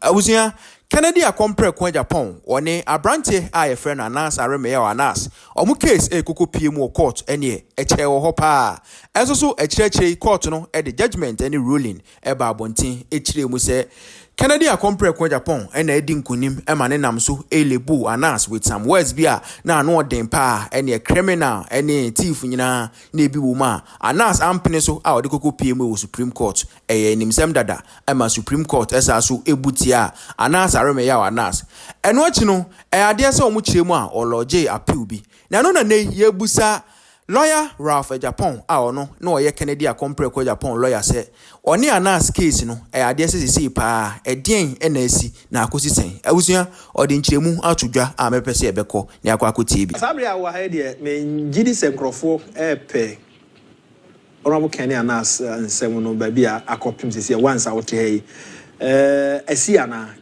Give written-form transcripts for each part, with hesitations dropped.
Awusia Kennedy akompre kwa Agyapong one abrante a ye friend Anas areme ya Anas omu case ekuko pie mu court ene eche wo ho pa enso so echirechire court no e the judgment any ruling e ba abontin echire mu se Kennedy akompre kwa Agyapong ena edi nkunim e ma ne nam so elebu Anas with some words bia na no den pa ene criminal ene thief nyina na ebi wo ma Anas ampene so a ode kokko pie mu Supreme Court e nimsem dada e ma Supreme Court esa so ebutia Anas areme ya Anas eno achi no ade se omu chire mu a oloje appeal bi na no na ye busa lawyer Ralph Agyapong a ono na oye Kennedy akompre kwa Agyapong lawyer se oni Anas case no ade se sisi pa edien na asi na akosi sen awusua odi nchiremu atodwa a mepese ebeko ne akwakotie bi sabri a wa ha de me ngidi senkrofo epe Honorable Kenny Anas nsem no ba bia akopim sisi once out here asi ana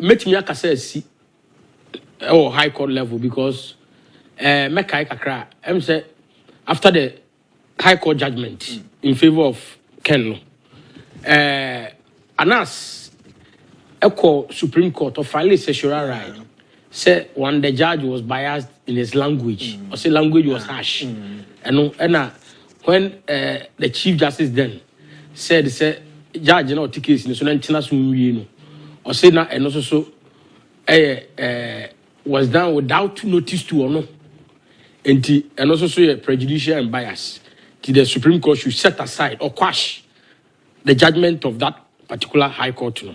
metimi akasa asi high court level because mekai kakra say after the high court judgment in favor of Ken Anas Supreme Court of finally sexual right said when the judge was biased in his language or say language was harsh and when the Chief Justice then said judge no case in so no or say na and also so was done without notice to or no and also so prejudicial and bias to the Supreme Court should set aside or quash the judgment of that particular high court no.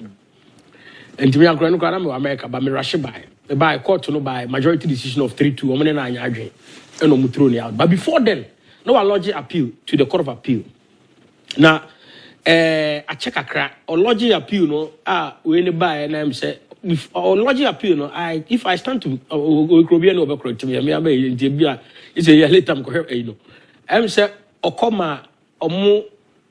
And to me I'm America but me rush by court no by majority decision of 3-2 omene na anya adwen and omu throw ni out but before then no one lodge appeal to the Court of Appeal now I check akra or lodge appeal no we any buy and I'm say if lodge appeal no if I stand to okrobia no be correct me it's a year later I'm say okoma omo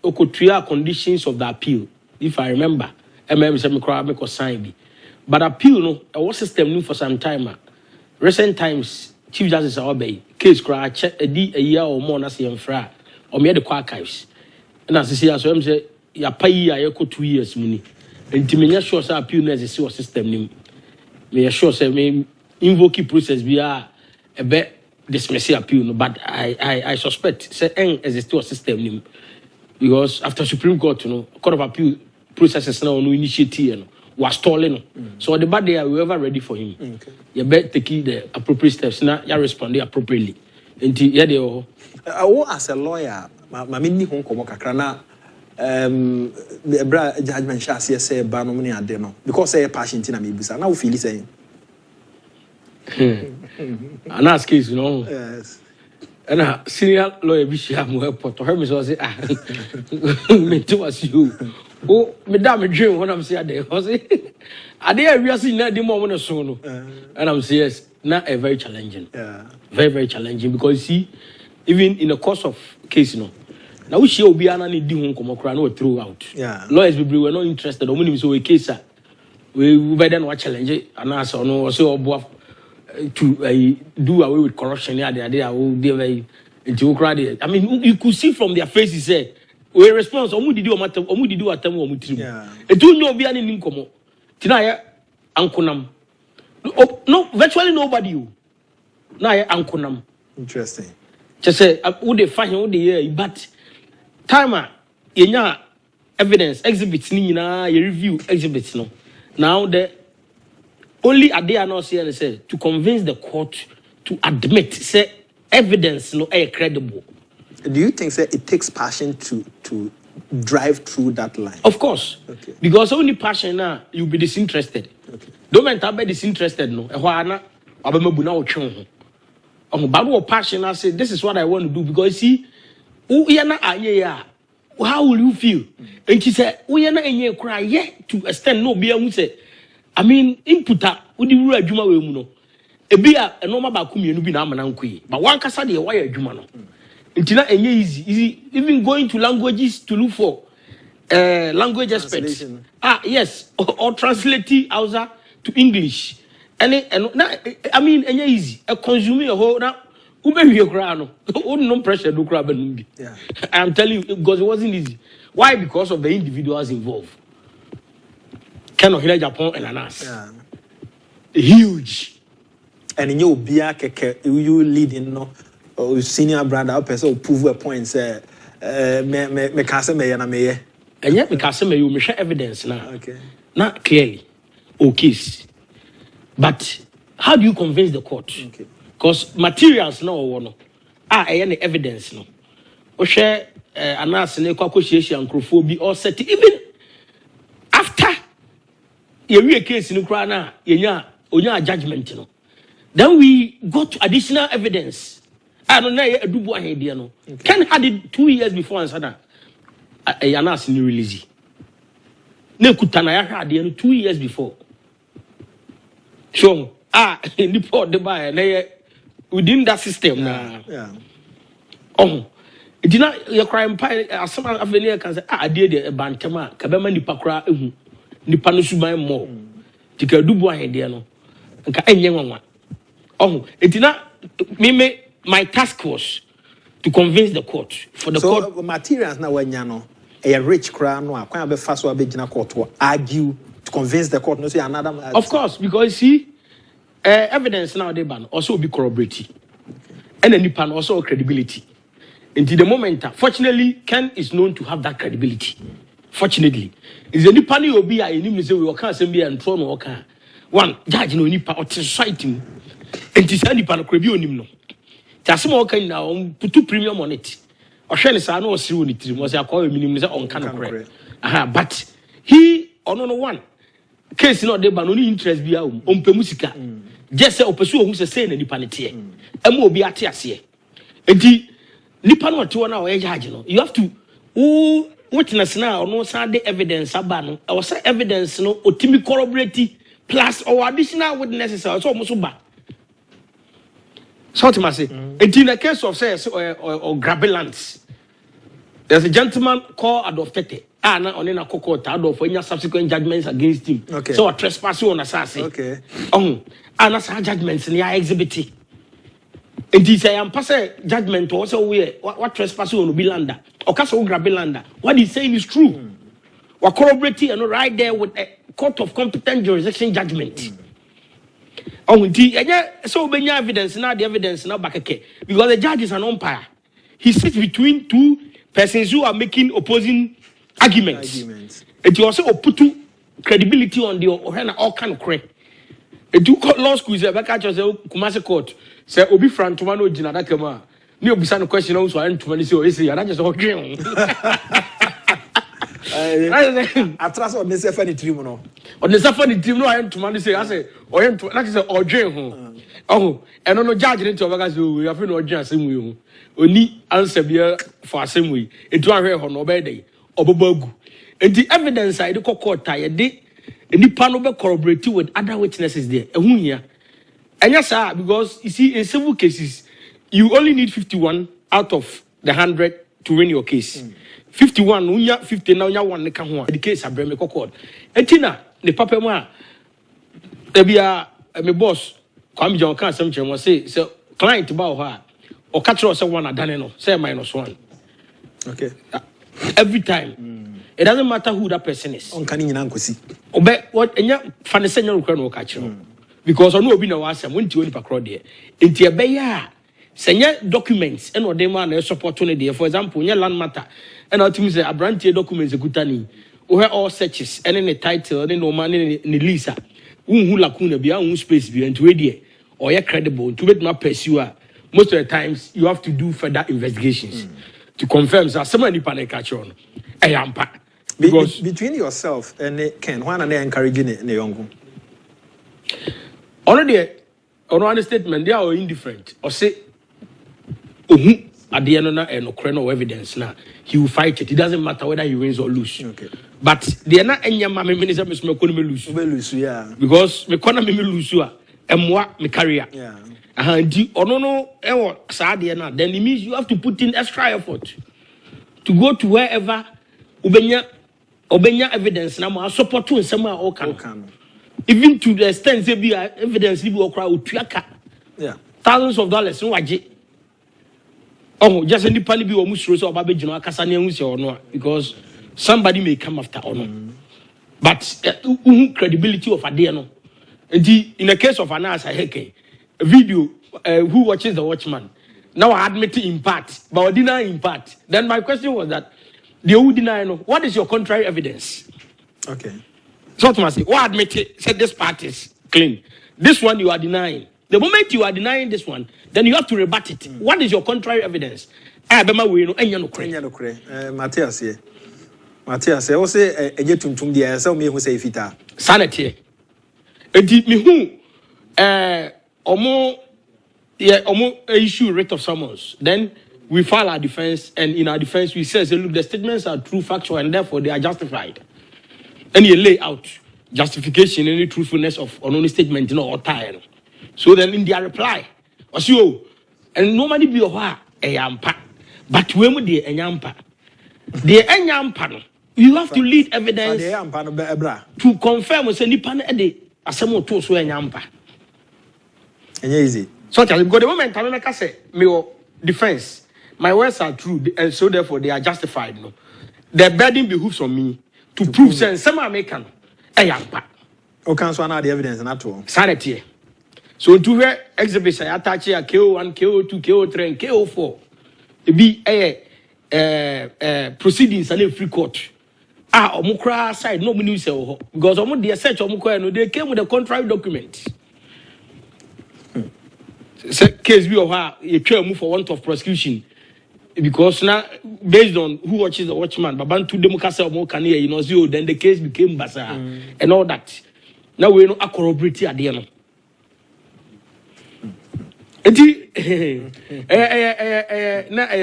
okotua conditions of the appeal if I remember say me cry me ko sign bi but appeal no our system new for some time recent times Chief Justice obey case cry check a year or more na say enfra or me the archives na say so am say ya payi ya ko 2 years muni enti sure say appeal na say our system nim me sure say me invoke process bi a be dismiss appeal no but I suspect say exist our system nim because after Supreme Court Court of Appeal processes now no initiative was stalling so the bad day we ever ready for him you better take the appropriate steps now you respond appropriately enti ya dey as a lawyer ma me ni ho komo kakra na the bra judgment sha say ba no me ade no because say passion na me bisa na we feel say and ask case yes and a senior lawyer bishia mo airport her me say me too as you oh me da me dream when I'm say there say ade we are seeing na the more no so no and I'm say yes na very challenging very challenging because see even in the course of case now we share obi ana ni di ho nkomo kra na throw out lawyers people were not interested omunim so we case we better no challenge and as no say obo to do away with corruption they very I mean you could see from their faces say we response omu didi atam omu trim e do no obi ana ni nkomo tina ya ankonam no virtually nobody na ya ankonam interesting just say who they find who they hear but timer yenya evidence exhibits ni na you review exhibits no now the only idea no say to convince the court to admit say evidence no credible. Do you think say it takes passion to drive through that line? Of course. Okay. Because only passion now you'll be disinterested. Okay. Don't mental be disinterested no. Ehwana abamebu na otwe ho. But passion I say this is what I want to do because see how will you feel? And she said, we are not in cry yet to extend no be able say. I mean, inputa udi wura adwuma we mu no. Ebia enoma ba ku mienu bi na amana nkui. But one kasa de why adwuma no. Ntina enye easy. Even going to languages to look for language experts. Yes, or translating Hausa to English. And I mean enye easy. A consume a whole now no pressure do crab and I'm telling you because it wasn't easy. Why? Because of the individuals involved. Ken of Agyapong and Anas. Huge. And in your beer, you leading no or senior brother up as prove a point, say, me cast me and me. And yet, because you share evidence now. Okay. Not clearly. Okay. But how do you convince the court? Because materials no one. Any evidence no. O share Anas ne kwakoshiation and crophobia or set even after you case in Ukraine, you judgment no. Then we got additional evidence. I don't know a do boy idea no. Ken had it 2 years before and said Anas ni release. Ne kutana ya had 2 years before. So in the port the buy within that system now. Yeah. Oh, it did not your crime pie as some of the can say did a bantama kabema nipa kra ehu nipa no suban mo. Tika do boy idea no. Nka enye nwanwa. Oh, it did not me my task was to convince the court for the court. So materials now when no a rich crowd no akwan be fast be gina court to argue to convince the court no say another. Of course, because see evidence now they ban also be corroborated. And then nipa also credibility. Until the moment, fortunately, Ken is known to have that credibility. Fortunately, is the nipa ni obi a enim say we can say be and throw no kan. One judge no nipa or society. And this nipa no krebi onim no. Just more kind now put premium on it. Or share this I know see on it was I call minimum say on can correct. But he on no one case not dey ban only interest bia on pe musika. Just say opesu who say na nipa ne tie. Emu obi ate ase. Enti nipa no to na o judge no. You have to witness now no say the evidence aba no. I say evidence no otimi corroborate plus or additional witnesses so almost ba. So what must say? In the case of say or grabelands, there's a gentleman called Adom Tete. Na on na court Adom for any subsequent judgments against him. Okay. So a trespassing on assassin. Okay. And some judgments in the exhibit. And this I am pass judgment also where what trespassing on Bilanda or Castle Grabelanda. What he's saying is true. We're corroborating and right there with a court of competent jurisdiction judgment. So many evidence now the evidence now back again because the judge is an umpire. He sits between two persons who are making opposing arguments. It also put credibility on the all kind of correct. It took law school is back at Kumasi court. Say Obi Frank Tomano Jinada Kama. Ni obisa no question also and to say and I just dream. I trust on this funny dream no. On the funny dream no I to man say I say or that is a dream ho. And no judge into obaga say we have no dream asem we ho. Oni answer bia for asem we. Etu ahwe ho no be dey obobagu. And the evidence I the court tie dey nipa no be corroborate with other witnesses there. Ehun here. And yes sir because you see in civil cases you only need 51 out of the 100 to win your case. 51 unya 50 na unya 1 ka ho the case abreme kokod etina ne papa mu a ebia me boss kwam John kan asem kyerem say client ba ho a o ka kyerɛ say one adane no say -1 okay every time it doesn't matter who that person is on kan nyina nkosi obe what enya fa ne senya rokra no ka kyerɛ because ono obi na wa asem wonti oni pakro de enti ebeya senya documents and or dem na support no de for example nya land matter and ultimately say abrantie documents ekutani we all searches and the title and no man ni lisa unhu lacuna bia un space bia and we there or you credible to make my pursue most of the times you have to do further investigations to confirm that somebody panic catch on because between yourself and Ken one and they encouraging the young already on statement they are indifferent or say at the end of no evidence now he will fight it. It doesn't matter whether he wins or lose. Okay. But they are not any minister me lose. Yeah. Because me economy me lose me career. Yeah. No then it means you have to put in extra effort to go to wherever obenya evidence now support to some all can. Even to the extent say be evidence be okra utuaka. Yeah. Thousands of dollars no waje. Just any panic be almost so about because somebody may come after or no. But credibility of Adea no. In the case of Anas Heke, a video, who watches the watchman? Now I admit it in part, but I deny in part. Then my question was that the who deny no, what is your contrary evidence? Okay. So to say, what admit it, said this part is clean. This one you are denying. The moment you are denying this one, then you have to rebut it. What is your contrary evidence? Matthias here. Matthias, I say a jet to the so me who say fita. Sanity. Did me who issue writ of summons. Then we file our defense, and in our defense we say, look, the statements are true, factual, and therefore they are justified. And you lay out justification, any truthfulness of any statement, or time. So then in their reply, and nobody be a yampa, but when the yampa, the yampa, you have to lead evidence to confirm with any pan a day as some to so yampa. And easy. So because the moment I say, my defense, my words are true, and so therefore they are justified. No, the burden behooves on me to prove sense. Some American, yampa. Okay, so now the evidence and at all. Sanity. So to where exhibits I attach here KO1, KO2, KO3, and KO4. It be proceedings and a free court. Omukra side no news because the search Omukra they came with a contrary document. Case be of her a move for want of prosecution. Because now based on who watches the watchman, Babantu Democracy or Mokania, you know, then the case became bazaar and all that. Now we know a corroborate at the end. A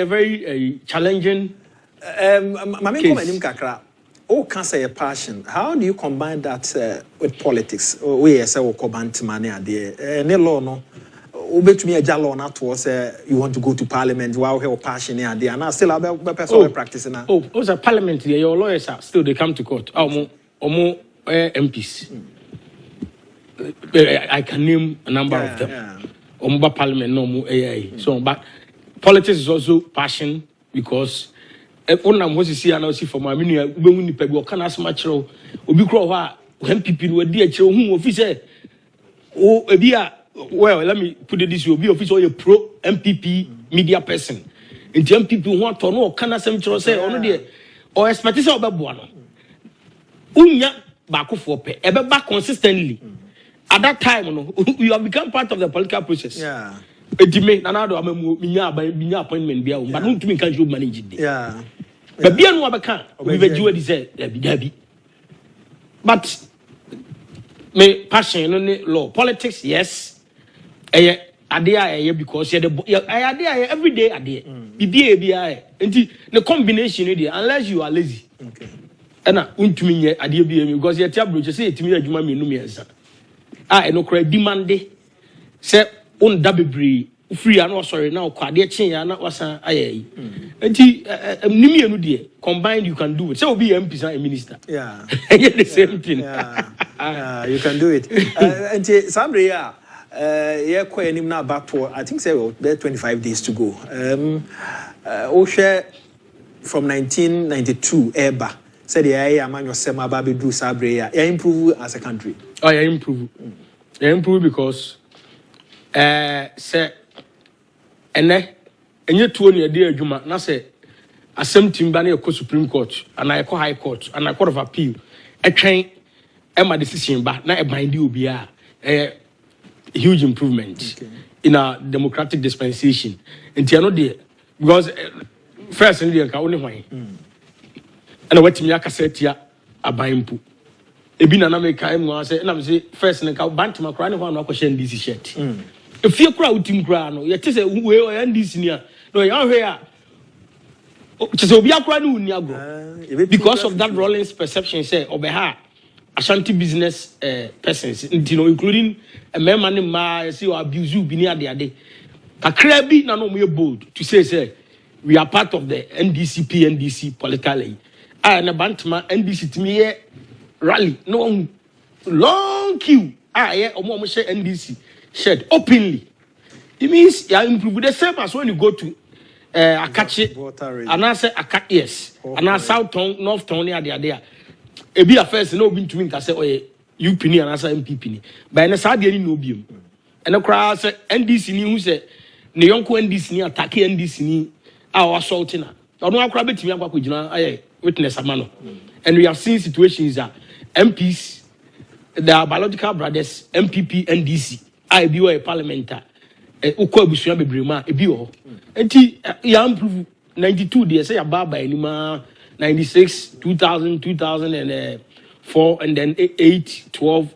very challenging case. Oh, can say a passion. How do you combine that with politics? We say we combine money there. Ne law no. Bet me a jalon at was you want to go to parliament while have passion there, and I still have a person practicing now. Oh, was a parliament there. Your lawyers are still they come to court. More MPs. I can name a number of them. Omba parliament no more AI. So, but politics is also passion because when I'm going to see and I see for my mini, when you pay your can as much or be crow when people were dear children who officer. Oh, well, let me put it this way: be official a pro MPP media person. And young people want to know can I say or expectation of Babuano. Unya back for pay, ever back consistently. At that time, you have become part of the political process. Yeah. It may another appointment, but not to me can you manage it. Yeah. But be no can we were say Debbie. But me passion on law, politics, yes. Because every day a day. The combination unless you are lazy. Okay. And untuminye idea because you tell you say to me adwuma me no me ansa. No cry demande say on dabebre free and sorry now kwade chen ya na wasa ayi. Enti nimi enu de combined you can do it. Say obi MP and a minister. Yeah. The same thing. Yeah, you can do it. Enti Samre ya yeah kwa enim na back for I think say there 25 days to go. O share from 1992 eba said yeah man yourself about do Sabre ya improve as a country. Oh, yeah, improve. Yeah, improve because say and you 2 year day juma na say asem timba na e Supreme Court and I call High Court and I Court of Appeal e twen my decision ba na e bind obi a huge improvement in our democratic dispensation. And you know there because first in the only one and what me akasset ya abaimpu ebi na make am no say na me say first na ka bantima kra ne ho na akọ NDC shirt if you kra utim kra no ye tese we NDC ni a no ya hwe a tese obi akra ne uni agro because of that Rollins perception say obeha Ashanti business persons including a man and ma see or abuse bi ni ade kakra bi na no mo bold to say we are part of the NDC politically and a bantima NDC to me rally no long queue omo share NDC shared openly. It means you improve the same as when you go to Akachi and I say yes and I South Town North Town there Ebi affairs no be to me ka say oye UPN and asa MPP ni. But na sa de ni no biom. And okra say NDC ni hu say ne yonko NDC ni attack NDC ni a wa assault na. Ono akra betimi akwa kwagina aye witness amano. And we have seen situations that MPs, the biological brothers, MPP, NDC, I be a parliamentar. Ukwa busua bebrema ebi wo. Enti ya improve 92 they say ababa anima 96 2000 2004 and then 8 12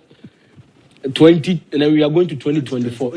20 and then we are going to 2024.